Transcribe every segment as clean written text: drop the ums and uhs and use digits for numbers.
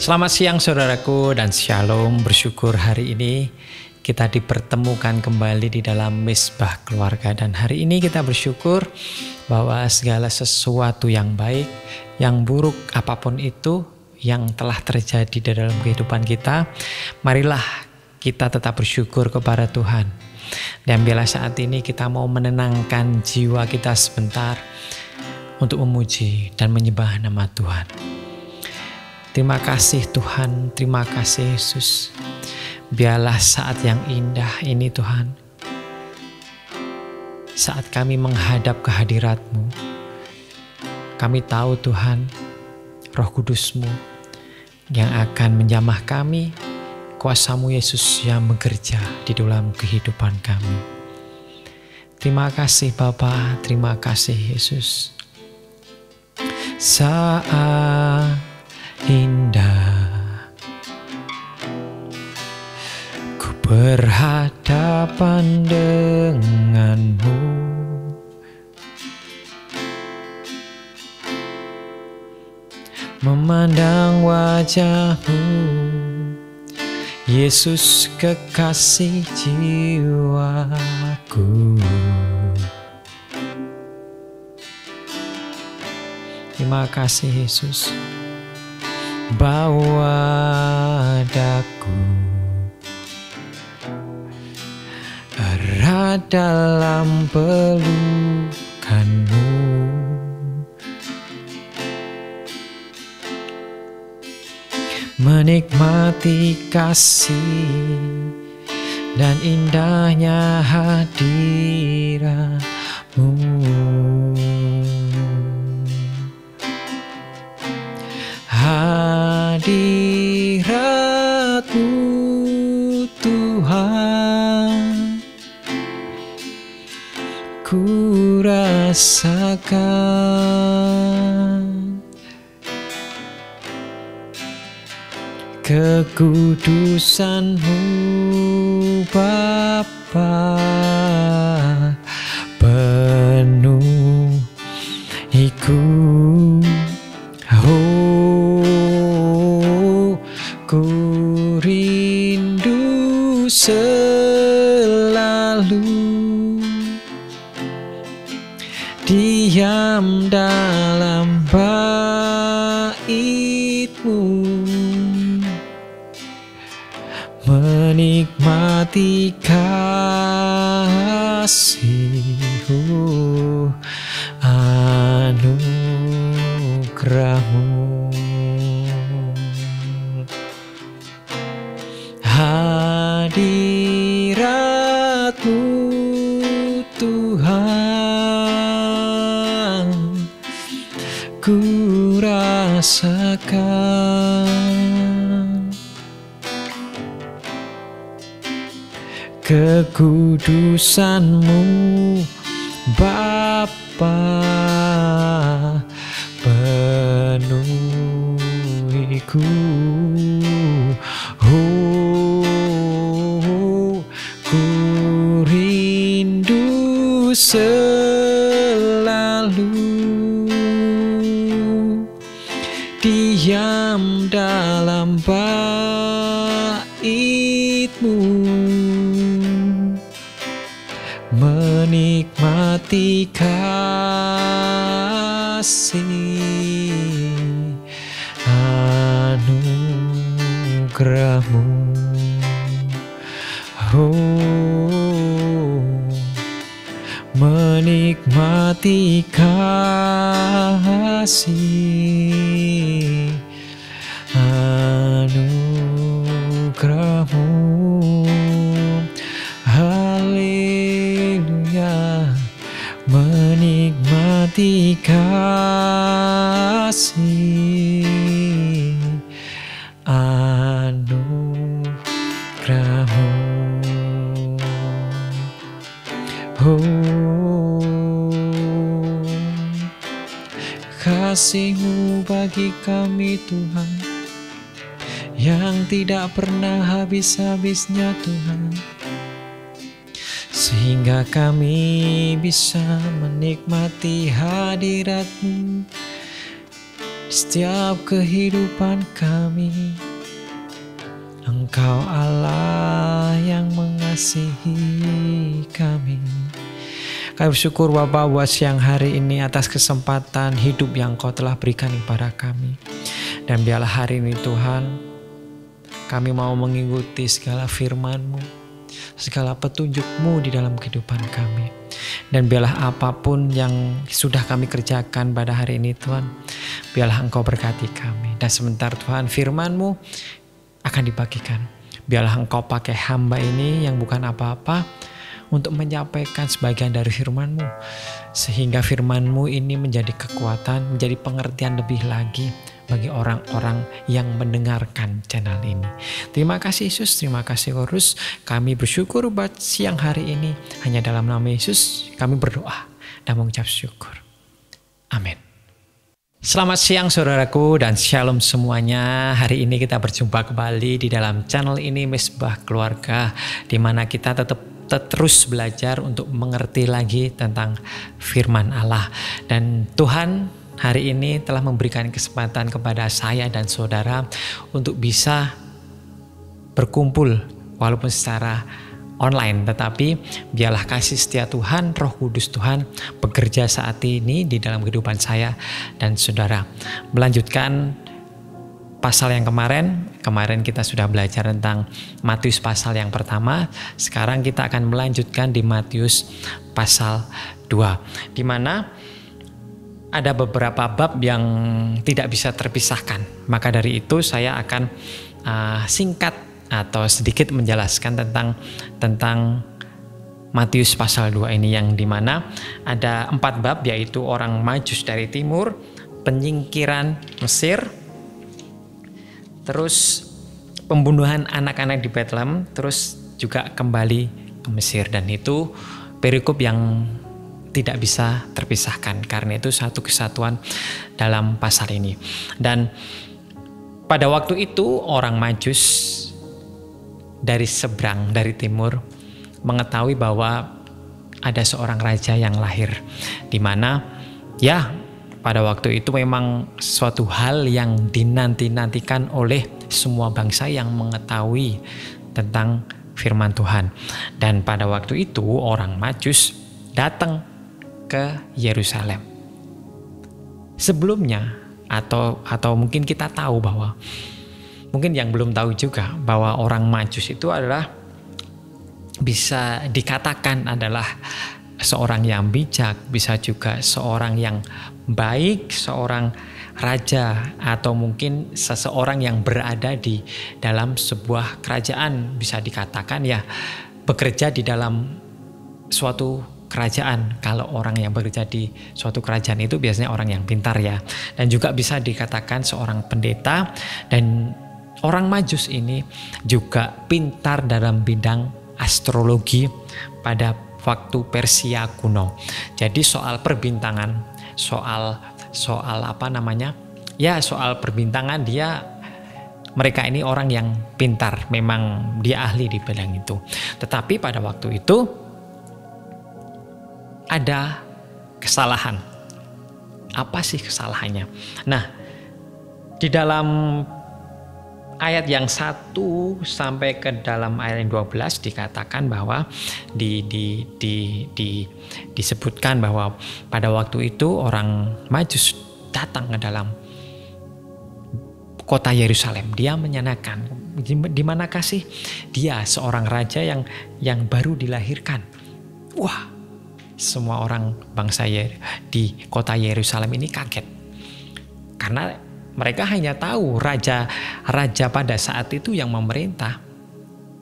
Selamat siang saudaraku dan shalom. Bersyukur hari ini kita dipertemukan kembali di dalam Misbah Keluarga. Dan hari ini kita bersyukur bahwa segala sesuatu yang baik, yang buruk apapun itu yang telah terjadi di dalam kehidupan kita, marilah kita tetap bersyukur kepada Tuhan. Dan bila saat ini kita mau menenangkan jiwa kita sebentar untuk memuji dan menyembah nama Tuhan. Terima kasih Tuhan, terima kasih Yesus. Biarlah saat yang indah ini Tuhan, saat kami menghadap kehadirat-Mu, kami tahu Tuhan, Roh Kudus-Mu yang akan menjamah kami, kuasa-Mu Yesus yang bekerja di dalam kehidupan kami. Terima kasih Bapa, terima kasih Yesus. Saat indah ku berhadapan denganmu, memandang wajahmu, Yesus kekasih jiwaku. Terima kasih Yesus. Bawa daku erat dalam pelukanmu, menikmati kasih dan indahnya hadirat-Mu. Hadirat-Mu Tuhan, ku rasakan kekudusan-Mu Bapa, penuhiku. Ku rindu selalu diam dalam bait-Mu, menikmati kasih-Mu, anugerah-Mu. Hadirat-Mu Tuhan, ku rasakan kekudusan-Mu Bapa, penuhiku. Selalu diam dalam bait-Mu, menikmati kasih anugerah-Mu. Menikmati kasih anugerah-Mu. Haleluya. Menikmati kasih anugerah-Mu. Kasih-Mu bagi kami Tuhan, yang tidak pernah habis-habisnya Tuhan, sehingga kami bisa menikmati hadirat-Mu setiap kehidupan kami. Engkau Allah yang mengasihi kami. Kami bersyukur Bapa buat siang hari ini atas kesempatan hidup yang Kau telah berikan kepada kami. Dan biarlah hari ini Tuhan, kami mau mengikuti segala firman-Mu, segala petunjuk-Mu di dalam kehidupan kami. Dan biarlah apapun yang sudah kami kerjakan pada hari ini Tuhan, biarlah Engkau berkati kami. Dan sebentar Tuhan, firman-Mu akan dibagikan. Biarlah Engkau pakai hamba ini yang bukan apa-apa untuk menyampaikan sebagian dari firman-Mu, sehingga firman-Mu ini menjadi kekuatan, menjadi pengertian lebih lagi bagi orang-orang yang mendengarkan channel ini. Terima kasih Yesus, terima kasih Horus. Kami bersyukur buat siang hari ini. Hanya dalam nama Yesus kami berdoa dan mengucap syukur. Amin. Selamat siang saudaraku dan shalom semuanya. Hari ini kita berjumpa kembali di dalam channel ini Misbah Keluarga, di mana kita tetap terus belajar untuk mengerti lagi tentang firman Allah. Dan Tuhan hari ini telah memberikan kesempatan kepada saya dan saudara untuk bisa berkumpul walaupun secara online, tetapi biarlah kasih setia Tuhan, Roh Kudus Tuhan bekerja saat ini di dalam kehidupan saya dan saudara. Melanjutkan pasal yang kemarin kita sudah belajar tentang Matius pasal yang pertama. Sekarang kita akan melanjutkan di Matius pasal 2, di mana ada beberapa bab yang tidak bisa terpisahkan. Maka dari itu saya akan singkat atau sedikit menjelaskan tentang Matius pasal 2 ini, yang dimana ada 4 bab, yaitu orang Majus dari timur, penyingkiran Mesir, terus pembunuhan anak-anak di Bethlehem, terus juga kembali ke Mesir. Dan itu perikop yang tidak bisa terpisahkan, karena itu satu kesatuan dalam pasal ini. Dan pada waktu itu orang Majus dari seberang, dari timur, mengetahui bahwa ada seorang raja yang lahir, di mana ya pada waktu itu memang suatu hal yang dinanti-nantikan oleh semua bangsa yang mengetahui tentang firman Tuhan. Dan pada waktu itu orang Majus datang ke Yerusalem. Sebelumnya atau mungkin kita tahu bahwa, mungkin yang belum tahu juga, bahwa orang Majus itu adalah bisa dikatakan adalah seorang yang bijak, bisa juga seorang yang baik, seorang raja, atau mungkin seseorang yang berada di dalam sebuah kerajaan, bisa dikatakan ya bekerja di dalam suatu kerajaan. Kalau orang yang bekerja di suatu kerajaan itu biasanya orang yang pintar ya, dan juga bisa dikatakan seorang pendeta. Dan orang Majus ini juga pintar dalam bidang astrologi pada waktu Persia kuno. Jadi soal perbintangan, soal apa namanya? Ya, soal perbintangan mereka ini orang yang pintar, memang dia ahli di bidang itu. Tetapi pada waktu itu ada kesalahan. Apa sih kesalahannya? Nah, di dalam ayat yang 1 sampai ke dalam ayat yang 12 dikatakan bahwa disebutkan bahwa pada waktu itu orang Majus datang ke dalam kota Yerusalem. Dia menyanyikan, di manakah sih dia, seorang raja yang baru dilahirkan. Wah, semua orang bangsa di kota Yerusalem ini kaget, karena mereka hanya tahu raja pada saat itu yang memerintah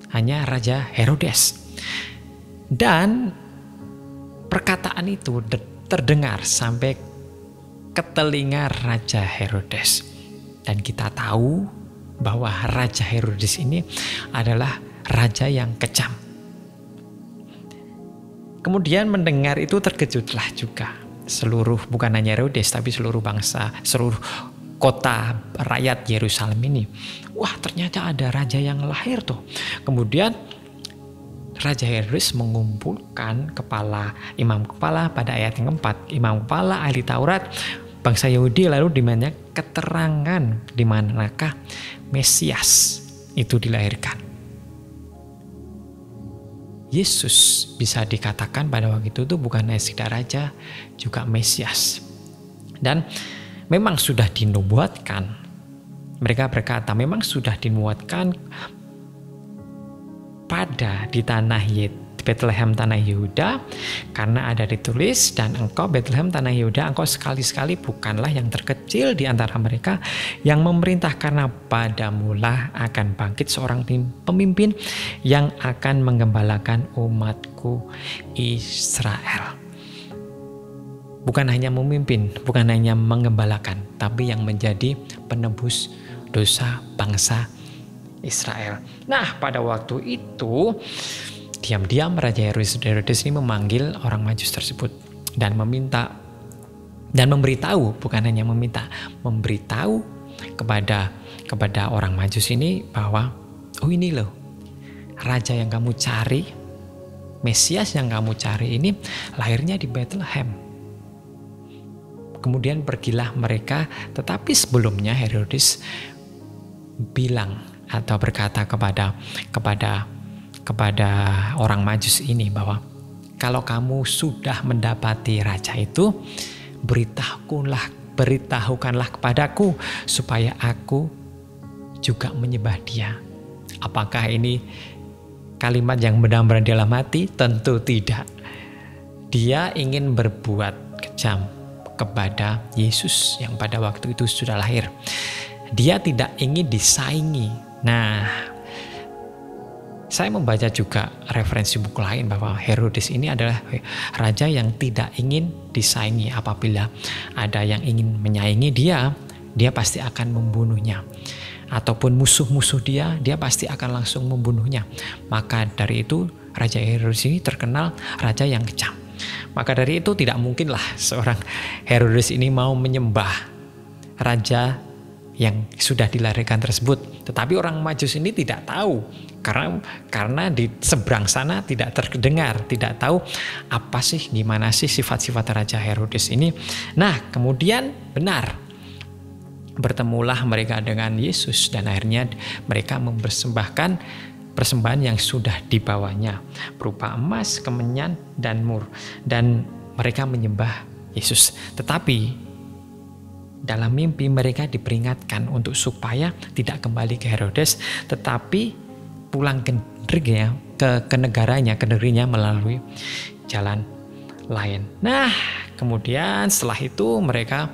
hanya Raja Herodes. Dan perkataan itu terdengar sampai ke telinga Raja Herodes. Dan kita tahu bahwa Raja Herodes ini adalah raja yang kejam. Kemudian mendengar itu terkejutlah juga seluruh, bukan hanya Herodes tapi seluruh bangsa, seluruh kota rakyat Yerusalem ini. Wah, ternyata ada raja yang lahir tuh. Kemudian Raja Herodes mengumpulkan imam kepala pada ayat yang keempat, imam kepala, ahli Taurat, bangsa Yahudi lalu diminta keterangan di manakah Mesias itu dilahirkan. Yesus bisa dikatakan pada waktu itu bukan hanya sekedar raja, juga Mesias. Dan memang sudah dinubuatkan. Mereka berkata memang sudah dinubuatkan pada di tanah Bethlehem tanah Yehuda, karena ada ditulis, dan engkau Bethlehem tanah Yehuda, engkau sekali-sekali bukanlah yang terkecil di antara mereka yang memerintah, karena padamulah akan bangkit seorang pemimpin yang akan menggembalakan umatku Israel. Bukan hanya memimpin, bukan hanya menggembalakan, tapi yang menjadi penebus dosa bangsa Israel. Nah, pada waktu itu diam-diam Raja Herodes ini memanggil orang Majus tersebut dan meminta dan memberitahu, bukan hanya meminta, memberitahu kepada orang Majus ini bahwa oh ini loh raja yang kamu cari, Mesias yang kamu cari ini lahirnya di Bethlehem. Kemudian pergilah mereka, tetapi sebelumnya Herodes bilang atau berkata kepada orang Majus ini bahwa kalau kamu sudah mendapati raja itu, beritahukanlah kepadaku supaya aku juga menyembah dia. Apakah ini kalimat yang benar-benar dalam hati? Tentu tidak. Dia ingin berbuat kejam kepada Yesus yang pada waktu itu sudah lahir. Dia tidak ingin disaingi. Nah, saya membaca juga referensi buku lain bahwa Herodes ini adalah raja yang tidak ingin disaingi. Apabila ada yang ingin menyaingi dia pasti akan membunuhnya. Ataupun musuh-musuh dia pasti akan langsung membunuhnya. Maka dari itu Raja Herodes ini terkenal raja yang kejam. Maka dari itu tidak mungkinlah seorang Herodes ini mau menyembah raja yang sudah dilahirkan tersebut. Tetapi orang Majus ini tidak tahu, karena di seberang sana tidak terdengar, tidak tahu apa sih, gimana sih sifat-sifat Raja Herodes ini. Nah, kemudian benar bertemulah mereka dengan Yesus, dan akhirnya mereka mempersembahkan persembahan yang sudah dibawanya berupa emas, kemenyan, dan mur, dan mereka menyembah Yesus. Tetapi dalam mimpi mereka diperingatkan untuk supaya tidak kembali ke Herodes, tetapi pulang ke negerinya melalui jalan lain. Nah, kemudian setelah itu mereka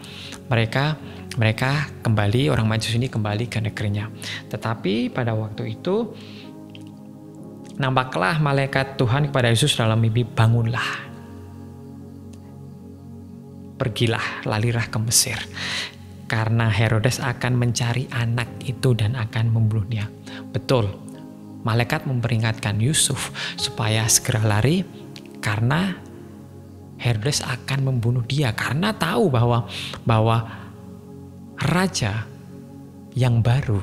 kembali, orang Majus ini kembali ke negerinya. Tetapi pada waktu itu nampaklah malaikat Tuhan kepada Yesus dalam mimpi, bangunlah, pergilah, larilah ke Mesir, karena Herodes akan mencari anak itu dan akan membunuhnya. Betul, malaikat memperingatkan Yusuf supaya segera lari, karena Herodes akan membunuh dia, karena tahu bahwa raja yang baru,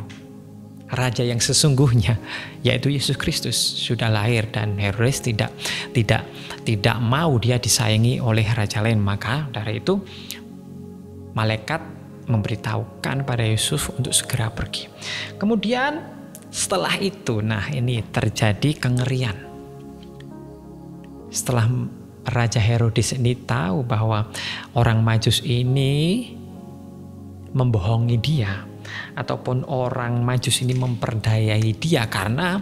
raja yang sesungguhnya, yaitu Yesus Kristus sudah lahir, dan Herodes tidak mau dia disayangi oleh raja lain. Maka dari itu malaikat memberitahukan pada Yusuf untuk segera pergi. Kemudian setelah itu, nah ini terjadi kengerian. Setelah Raja Herodes ini tahu bahwa orang Majus ini membohongi dia, ataupun orang Majus ini memperdayai dia, karena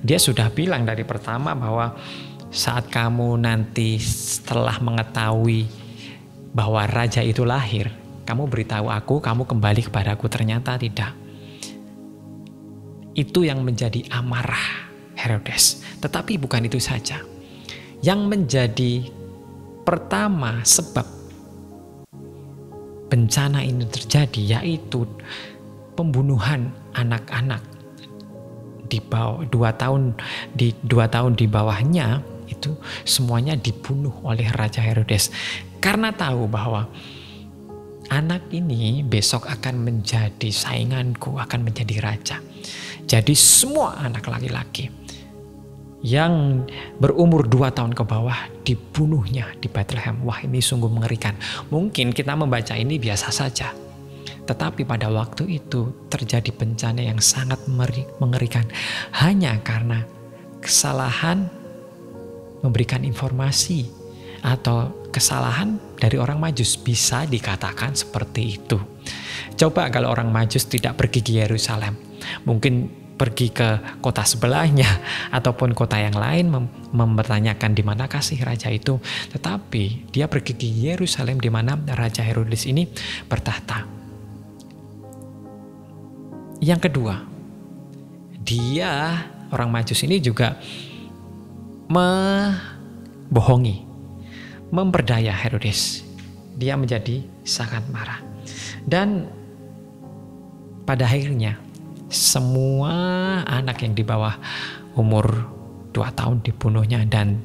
dia sudah bilang dari pertama bahwa saat kamu nanti setelah mengetahui bahwa raja itu lahir, kamu beritahu aku, kamu kembali kepadaku. Ternyata tidak. Itu yang menjadi amarah Herodes. Tetapi bukan itu saja. Yang menjadi pertama sebab bencana ini terjadi, yaitu pembunuhan anak-anak di bawah 2 tahun di bawahnya, itu semuanya dibunuh oleh Raja Herodes, karena tahu bahwa anak ini besok akan menjadi sainganku, akan menjadi raja. Jadi semua anak laki-laki yang berumur 2 tahun ke bawah dibunuhnya di Bethlehem. Wah, ini sungguh mengerikan. Mungkin kita membaca ini biasa saja, tetapi pada waktu itu terjadi bencana yang sangat mengerikan hanya karena kesalahan memberikan informasi atau kesalahan dari orang Majus. Bisa dikatakan seperti itu. Coba kalau orang Majus tidak pergi ke Yerusalem, mungkin pergi ke kota sebelahnya ataupun kota yang lain mempertanyakan di manakah sih raja itu. Tetapi dia pergi ke Yerusalem di mana Raja Herodes ini bertahta. Yang kedua, dia orang Majus ini juga membohongi, memperdaya Herodes. Dia menjadi sangat marah. Dan pada akhirnya semua anak yang di bawah umur 2 tahun dibunuhnya dan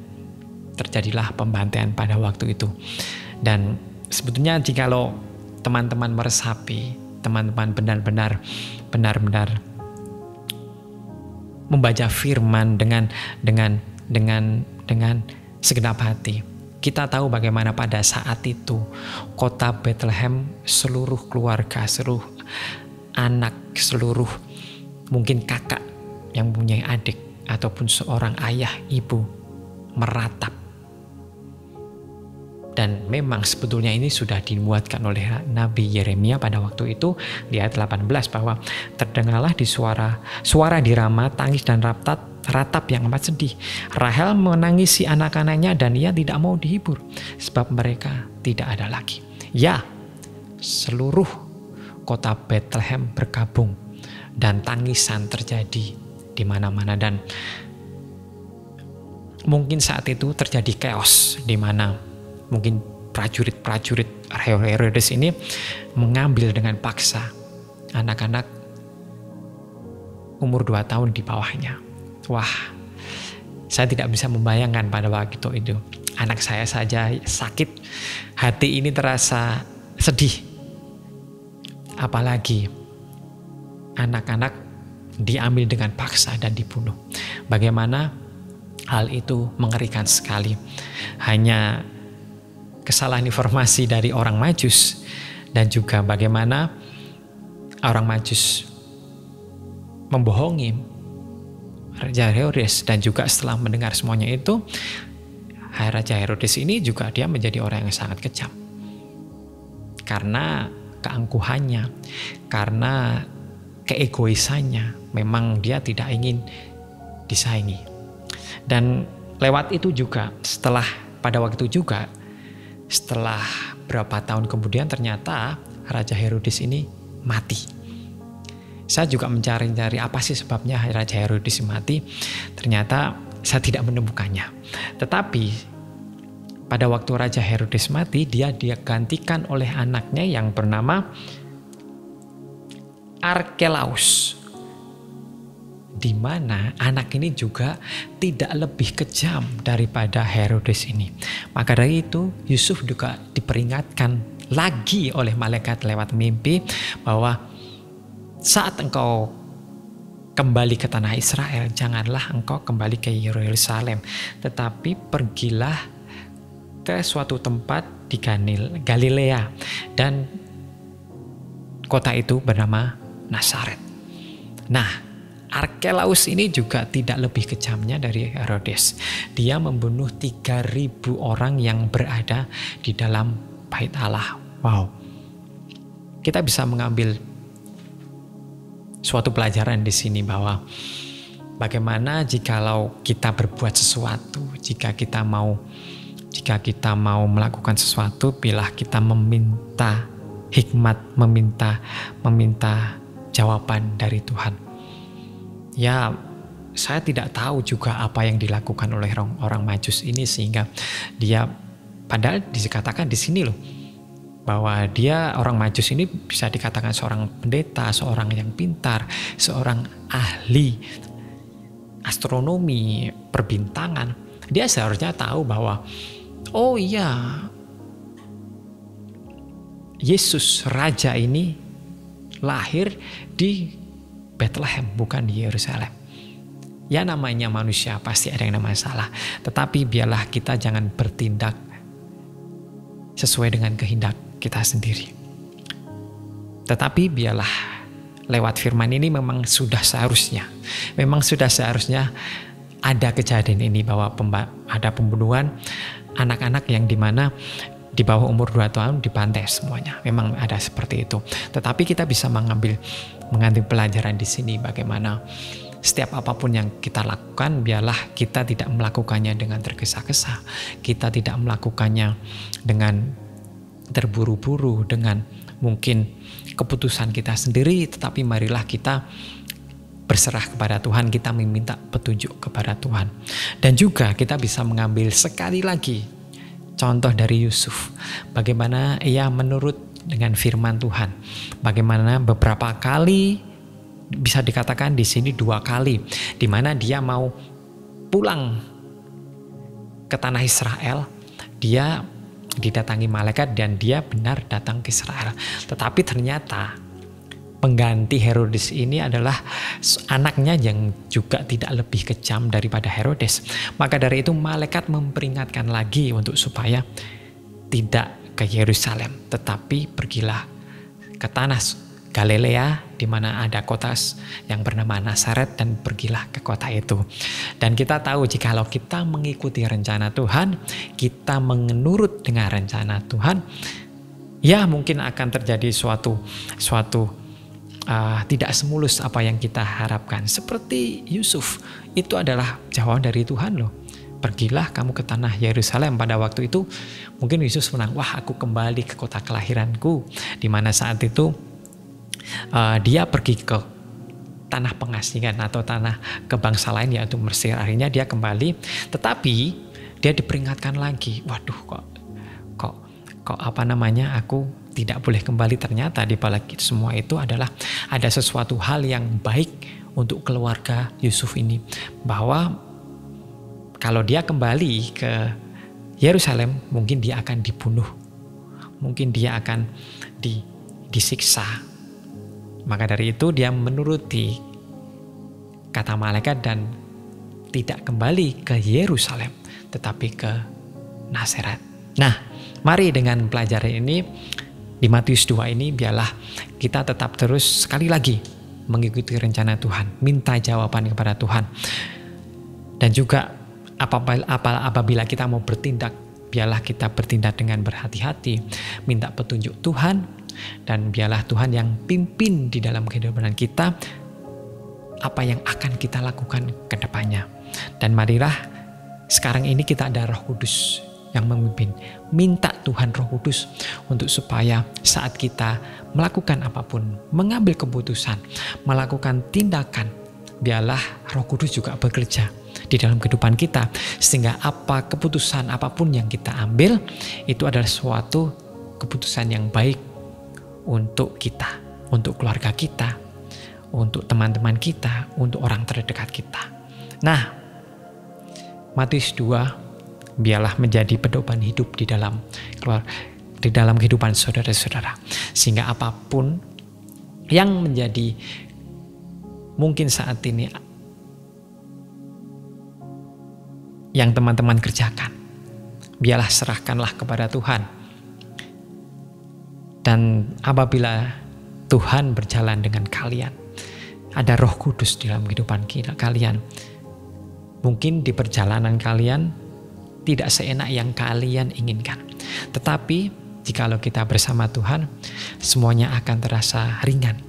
terjadilah pembantaian pada waktu itu. Dan sebetulnya jikalau teman-teman meresapi, teman-teman benar-benar membaca firman dengan segenap hati, kita tahu bagaimana pada saat itu kota Bethlehem, seluruh keluarga, seluruh anak, seluruh mungkin kakak yang punya adik ataupun seorang ayah, ibu meratap. Dan memang sebetulnya ini sudah dimuatkan oleh Nabi Yeremia pada waktu itu di ayat 18 bahwa terdengarlah di suara di Rama tangis dan ratap yang amat sedih. Rahel menangisi anak-anaknya dan ia tidak mau dihibur sebab mereka tidak ada lagi. Ya, seluruh kota Bethlehem berkabung dan tangisan terjadi di mana-mana. Dan mungkin saat itu terjadi chaos di mana mungkin prajurit Herodes ini mengambil dengan paksa anak-anak umur 2 tahun di bawahnya. Wah, saya tidak bisa membayangkan pada waktu itu. Anak saya saja sakit, hati ini terasa sedih. Apalagi anak-anak diambil dengan paksa dan dibunuh. Bagaimana hal itu mengerikan sekali. Hanya kesalahan informasi dari orang Majus dan juga bagaimana orang Majus membohongi Raja Herodes, dan juga setelah mendengar semuanya itu, Raja Herodes ini juga dia menjadi orang yang sangat kejam karena keangkuhannya, karena keegoisannya. Memang dia tidak ingin disaingi. Dan lewat itu juga pada waktu itu juga setelah berapa tahun kemudian ternyata Raja Herodes ini mati. Saya juga mencari-cari apa sih sebabnya Raja Herodes mati. Ternyata saya tidak menemukannya. Tetapi pada waktu Raja Herodes mati, dia digantikan oleh anaknya yang bernama Arkelaus, di mana anak ini juga tidak lebih kejam daripada Herodes ini. Maka dari itu Yusuf juga diperingatkan lagi oleh malaikat lewat mimpi bahwa saat engkau kembali ke tanah Israel, janganlah engkau kembali ke Yerusalem, tetapi pergilah ke suatu tempat di Galilea, dan kota itu bernama Nazaret. Nah, Arkelaus ini juga tidak lebih kejamnya dari Herodes. Dia membunuh 3.000 orang yang berada di dalam bait Allah. Wow. Kita bisa mengambil suatu pelajaran di sini bahwa bagaimana jikalau kita berbuat sesuatu, jika kita mau melakukan sesuatu, bila kita meminta hikmat, meminta jawaban dari Tuhan. Ya, saya tidak tahu juga apa yang dilakukan oleh orang Majus ini sehingga dia, padahal dikatakan di sini loh bahwa dia orang Majus ini bisa dikatakan seorang pendeta, seorang yang pintar, seorang ahli astronomi, perbintangan. Dia seharusnya tahu bahwa oh iya, Yesus Raja ini lahir di Bethlehem, bukan di Yerusalem. Ya namanya manusia pasti ada yang namanya salah. Tetapi biarlah kita jangan bertindak sesuai dengan kehendak kita sendiri. Tetapi biarlah lewat firman ini memang sudah seharusnya ada kejadian ini bahwa ada pembunuhan anak-anak yang dimana di bawah umur 2 tahun dibantai semuanya. Memang ada seperti itu. Tetapi kita bisa mengambil pelajaran di sini bagaimana setiap apapun yang kita lakukan, biarlah kita tidak melakukannya dengan tergesa-gesa. Kita tidak melakukannya dengan terburu-buru, dengan mungkin keputusan kita sendiri, tetapi marilah kita berserah kepada Tuhan, kita meminta petunjuk kepada Tuhan. Dan juga kita bisa mengambil sekali lagi contoh dari Yusuf, bagaimana ia menurut dengan firman Tuhan, bagaimana beberapa kali, bisa dikatakan di sini 2 kali, di mana dia mau pulang ke tanah Israel, dia didatangi malaikat dan dia benar datang ke Israel. Tetapi ternyata pengganti Herodes ini adalah anaknya yang juga tidak lebih kejam daripada Herodes. Maka dari itu malaikat memperingatkan lagi untuk supaya tidak ke Yerusalem, tetapi pergilah ke tanah Galilea, di mana ada kota yang bernama Nazaret, dan pergilah ke kota itu. Dan kita tahu jikalau kita mengikuti rencana Tuhan, kita menurut dengan rencana Tuhan, ya mungkin akan terjadi suatu tidak semulus apa yang kita harapkan. Seperti Yusuf, itu adalah jawaban dari Tuhan loh. Pergilah kamu ke tanah Yerusalem. Pada waktu itu mungkin Yusuf menang, wah aku kembali ke kota kelahiranku, di mana saat itu dia pergi ke tanah pengasingan atau tanah ke bangsa lain, yaitu Mesir. Akhirnya dia kembali, tetapi dia diperingatkan lagi, waduh kok aku tidak boleh kembali. Ternyata di balik semua itu adalah ada sesuatu hal yang baik untuk keluarga Yusuf ini, bahwa kalau dia kembali ke Yerusalem mungkin dia akan dibunuh, mungkin dia akan disiksa. Maka dari itu dia menuruti kata malaikat dan tidak kembali ke Yerusalem, tetapi ke Nazaret. Nah, mari dengan pelajaran ini di Matius 2 ini, biarlah kita tetap terus sekali lagi mengikuti rencana Tuhan, minta jawaban kepada Tuhan. Dan juga apabila kita mau bertindak, biarlah kita bertindak dengan berhati-hati, minta petunjuk Tuhan. Dan biarlah Tuhan yang pimpin di dalam kehidupan kita apa yang akan kita lakukan ke depannya. Dan marilah sekarang ini kita ada Roh Kudus yang memimpin. Minta Tuhan Roh Kudus untuk supaya saat kita melakukan apapun, mengambil keputusan, melakukan tindakan, biarlah Roh Kudus juga bekerja di dalam kehidupan kita, sehingga apa keputusan apapun yang kita ambil itu adalah suatu keputusan yang baik untuk kita, untuk keluarga kita, untuk teman-teman kita, untuk orang terdekat kita. Nah, Matius 2 biarlah menjadi pedoman hidup di dalam kehidupan saudara-saudara, sehingga apapun yang menjadi mungkin saat ini yang teman-teman kerjakan, biarlah serahkanlah kepada Tuhan. Dan apabila Tuhan berjalan dengan kalian, ada Roh Kudus di dalam kehidupan kalian, mungkin di perjalanan kalian tidak seenak yang kalian inginkan, tetapi jikalau kita bersama Tuhan, semuanya akan terasa ringan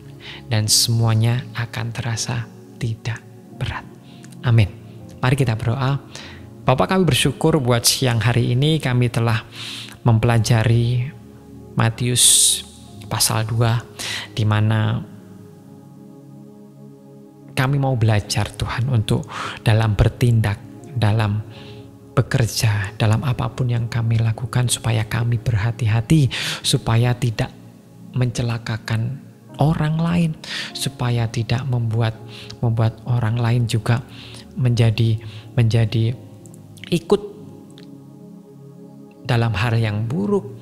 dan semuanya akan terasa tidak berat. Amin. Mari kita berdoa. Bapak, kami bersyukur buat siang hari ini kami telah mempelajari Matius pasal 2, di mana kami mau belajar Tuhan untuk dalam bertindak, dalam bekerja, dalam apapun yang kami lakukan, supaya kami berhati-hati, supaya tidak mencelakakan orang lain, supaya tidak membuat orang lain juga menjadi ikut dalam hal yang buruk,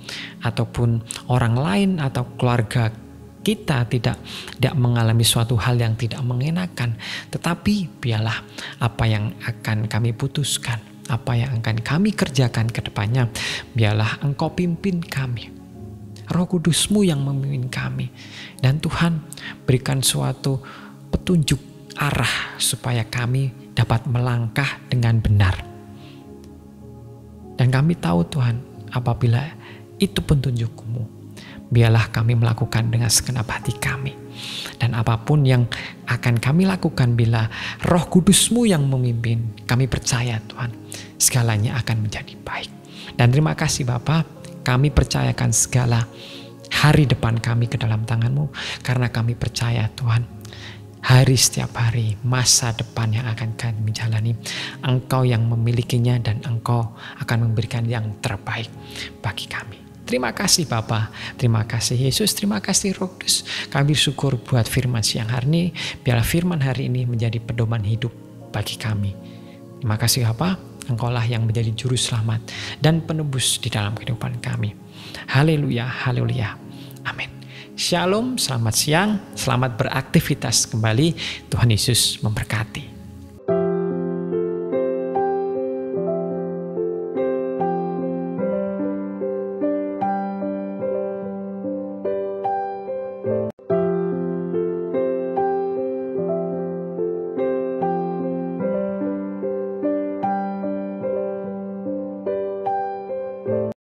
ataupun orang lain atau keluarga kita tidak mengalami suatu hal yang tidak mengenakan, tetapi biarlah apa yang akan kami putuskan, apa yang akan kami kerjakan ke depannya, biarlah Engkau pimpin kami. Roh Kudus-Mu yang memimpin kami. Dan Tuhan, berikan suatu petunjuk arah supaya kami dapat melangkah dengan benar. Dan kami tahu Tuhan, apabila itu petunjuk-Mu, biarlah kami melakukan dengan segenap hati kami. Dan apapun yang akan kami lakukan bila Roh Kudus-Mu yang memimpin, kami percaya Tuhan, segalanya akan menjadi baik. Dan terima kasih Bapa, kami percayakan segala hari depan kami ke dalam tangan-Mu, karena kami percaya Tuhan, hari setiap hari, masa depan yang akan kami jalani, Engkau yang memilikinya dan Engkau akan memberikan yang terbaik bagi kami. Terima kasih Bapa, terima kasih Yesus, terima kasih Roh Kudus. Kami bersyukur buat firman siang hari ini, biarlah firman hari ini menjadi pedoman hidup bagi kami. Terima kasih Bapa, Engkaulah yang menjadi juru selamat dan penebus di dalam kehidupan kami. Haleluya, haleluya, amin. Shalom, selamat siang, selamat beraktivitas kembali. Tuhan Yesus memberkati.